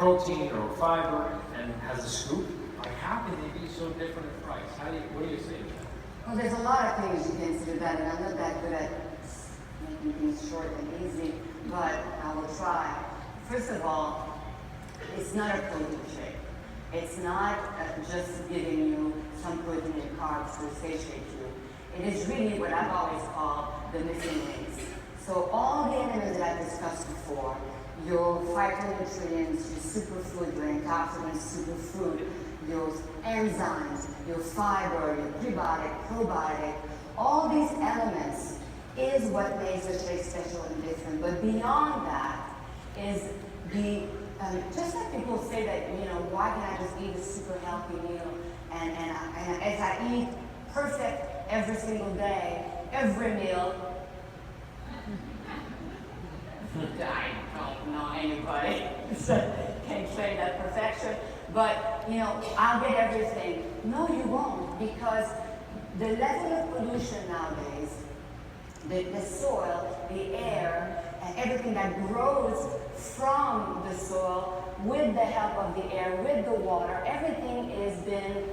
protein or fiber and has a scoop. Like, how can they be so different in price? What do you say to that? Well, there's a lot of things you can say about it. I'm not that good at making things short and easy, but I will try. First of all, it's not a protein shake. It's not just giving you some protein and carbs to satiate you. It is really what I've always called the missing links. So all the elements that I've discussed before, your phytonutrients, your superfood, your antioxidant superfood, your enzymes, your fiber, your prebiotic, probiotic, all these elements is what makes the shake special and different. But beyond that is the, just like people say that, why can I just eat a super healthy meal? And as I eat perfect every single day, every meal, I don't know anybody can claim that perfection, but I'll get everything. No, you won't, because the level of pollution nowadays, the soil, the air, and everything that grows from the soil with the help of the air, with the water, everything is been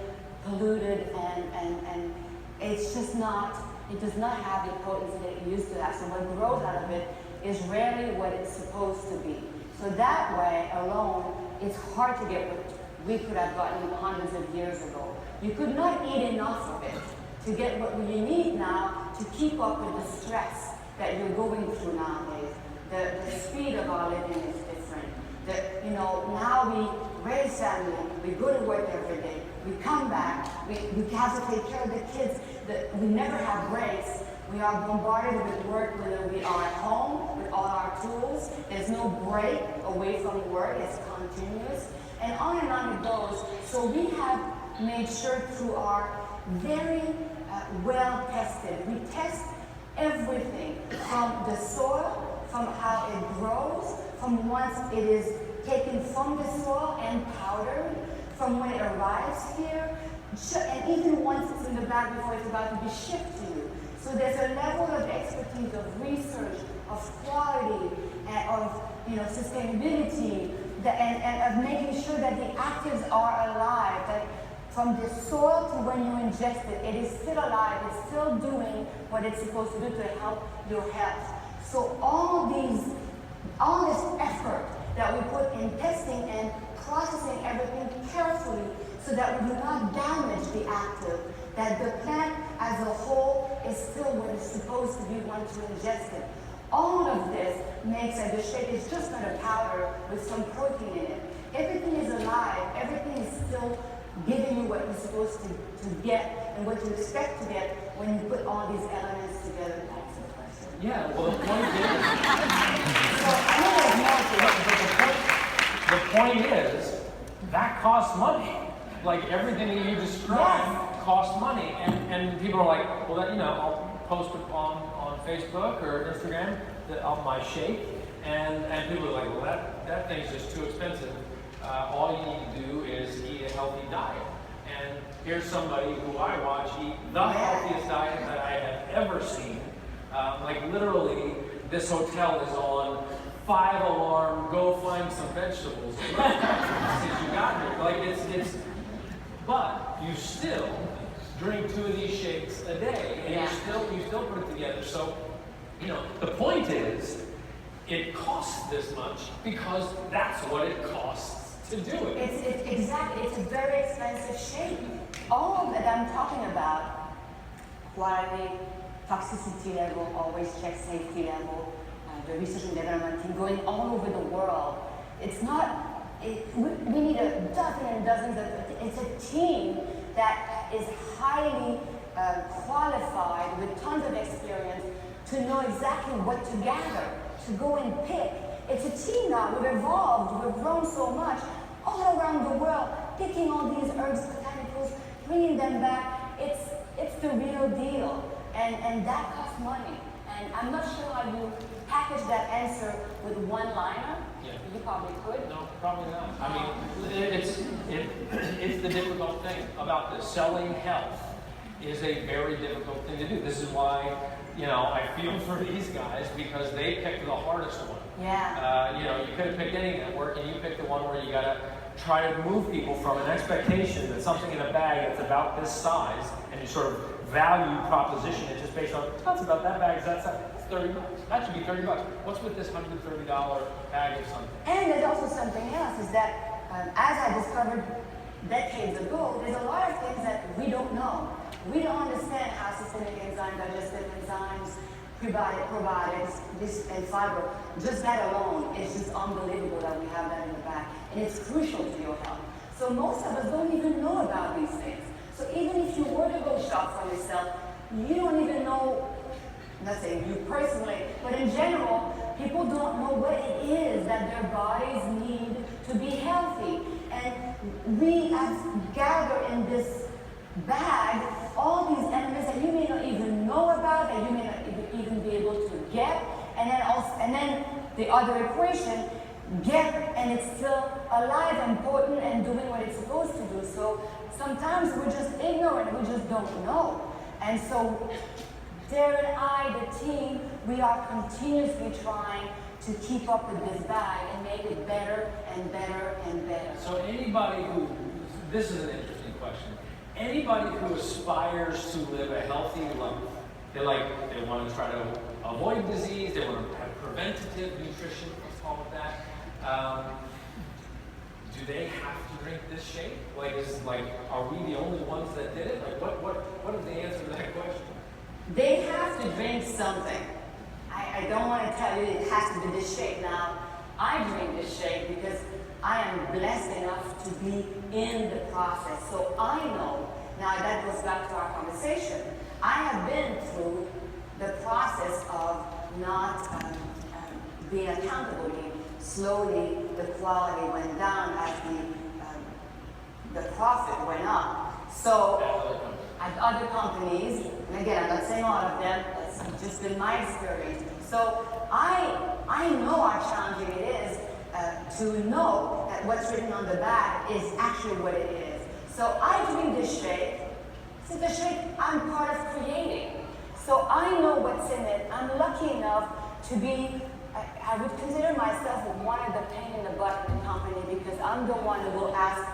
polluted and it's just not, it does not have the potency that it used to have. So what grows out of it is rarely what it's supposed to be. So that way alone, it's hard to get what we could have gotten hundreds of years ago. You could not eat enough of it to get what you need now to keep up with the stress that you're going through nowadays. The speed of our living is different. Now we raise family, we go to work every day, we come back, we have to take care of the kids, we never have breaks. We are bombarded with work whether we are at home with all our tools. There's no break away from work, it's continuous. And on it goes. So we have made sure through our very well tested, we test everything from the soil, from how it grows, from once it is taken from the soil and powdered, from when it arrives here, and even once it's in the bag before it's about to be shipped to you. So there's a level of expertise, of research, of quality, and of sustainability, and of making sure that the actives are alive, that from the soil to when you ingest it, it is still alive, it's still doing what it's supposed to do to help your health. So all this effort that we put in testing and processing everything carefully so that we do not damage the active, that the plant as a whole is still what it's supposed to be once you ingest it. All of this makes that the shake is just not a powder with some protein in it. Everything is alive, everything is still giving you what you're supposed to get and what you expect to get when you put all these elements together. That's the question. Yeah, well, the point is... So I know there's more to it. The point is, that costs money. Like everything that you described costs money. And people are like, well, I'll post it on Facebook or Instagram of my shake. And people are like, well, that thing's just too expensive. All you need to do is eat a healthy diet. And here's somebody who I watch eat the healthiest diet that I have ever seen. Like literally, this hotel is on 5-alarm, go find some vegetables since you got here. Like but you still drink 2 of these shakes a day, and you still put it together. So, the point is, it costs this much because that's what it costs to do it. It's exactly, it's a very expensive shake. All that I'm talking about, quality, toxicity level, always check safety level, the research and development team going all over the world. It's not, we need a dozen and dozens of, it's a team that is highly qualified with tons of experience to know exactly what to gather, to go and pick. It's a team now, we've evolved, we've grown so much, all around the world, picking all these herbs, botanicals, bringing them back. It's the real deal, and that costs money. And I'm not sure how you package that answer with one liner. Yeah. You probably could. No, probably not. I mean, it's the difficult thing about this. Selling health is a very difficult thing to do. This is why, I feel for these guys, because they picked the hardest one. Yeah. You know, you could have picked any network, and you picked the one where you got to try to move people from an expectation that something in a bag that's about this size, and you sort of value proposition it just based on, that's about that bag, that's $30. That should be $30. What's with this $130 bag of something? And there's also something else, is that as I discovered decades ago, there's a lot of things that we don't know. We don't understand how systemic enzymes, digestive enzymes, probiotics, this and fiber. Just that alone is just unbelievable that we have that in the back. And it's crucial to your health. So most of us don't even know about these things. So even if you were to go shop for yourself, you don't even know, not saying you personally, but in general, people don't know what it is that their bodies need to be healthy. And we have gathered in this bag all these elements that you may not even know about, that you may not even be able to get, and then the other equation, get and it's still alive and potent and doing what it's supposed to do. So sometimes we're just ignorant, we just don't know. And so Darren and I, the team, we are continuously trying to keep up with this bag and make it better and better and better. So anybody who, this is an interesting question, anybody who aspires to live a healthy life, they want to try to avoid disease, they want to have preventative nutrition, let's call it that. Do they have to drink this shake? Are we the only ones that did it? What is the answer to that question? They have to drink something. I don't want to tell you it has to be this shake. Now, I drink this shake because I am blessed enough to be in the process. So I know, now that goes back to our conversation, I have been through the process of not being accountable. Slowly, the quality went down as the profit went up. So, at other companies, and again, I'm not saying all of them, that's just been my experience. So, I know how challenging it is to know that what's written on the bag is actually what it is. So, I drink this shake. This is the shake I'm part of creating. So, I know what's in it. I'm lucky enough to be, I would consider myself one of the pain in the butt in the company because I'm the one who will ask.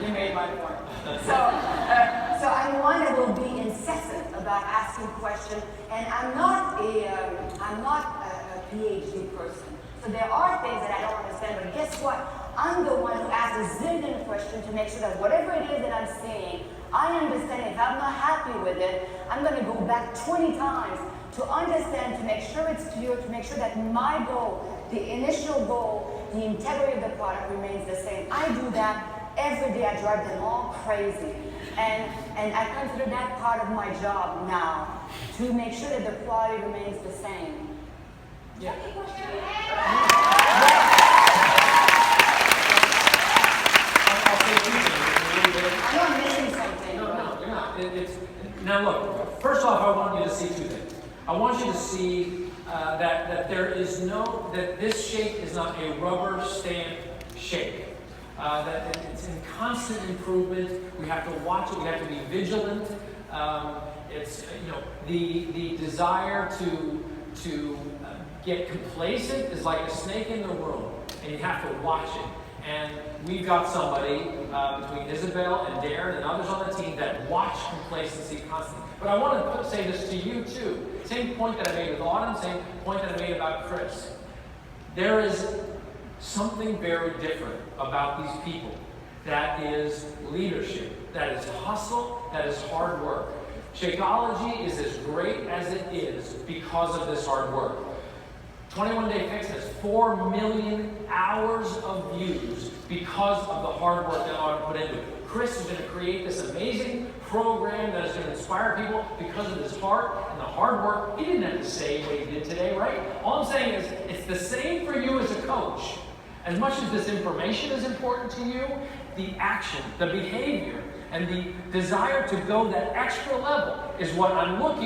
You made my point. So I'm one that will be incessant about asking questions, and I'm not a PhD person. So there are things that I don't understand, but guess what? I'm the one who asks a zillion questions to make sure that whatever it is that I'm seeing, I understand it. If I'm not happy with it, I'm going to go back 20 times to understand, to make sure it's clear, to make sure that my goal, the initial goal, the integrity of the product remains the same. I do that every day. I drive them all crazy. And I consider that part of my job now, to make sure that the quality remains the same. Yeah. I know I'm missing something. No, you're not. Now look, first off, I want you to see two things. I want you to see that this shake is not a rubber stamp shake. That it's in constant improvement. We have to watch it. We have to be vigilant. It's the desire to get complacent is like a snake in the room, and you have to watch it. And we've got somebody between Isabel and Darren and others on the team that watch complacency constantly. But I want to say this to you too. Same point that I made with Autumn, same point that I made about Chris. There is something very different about these people. That is leadership. That is hustle. That is hard work. Shakeology is as great as it is because of this hard work. 21 Day Fix has 4 million hours of views because of the hard work that Autumn put into it. Chris is going to create this amazing program that is going to inspire people because of his heart and the hard work. He didn't have to say what he did today, right? All I'm saying is it's the same for you as a coach. As much as this information is important to you, the action, the behavior, and the desire to go that extra level is what I'm looking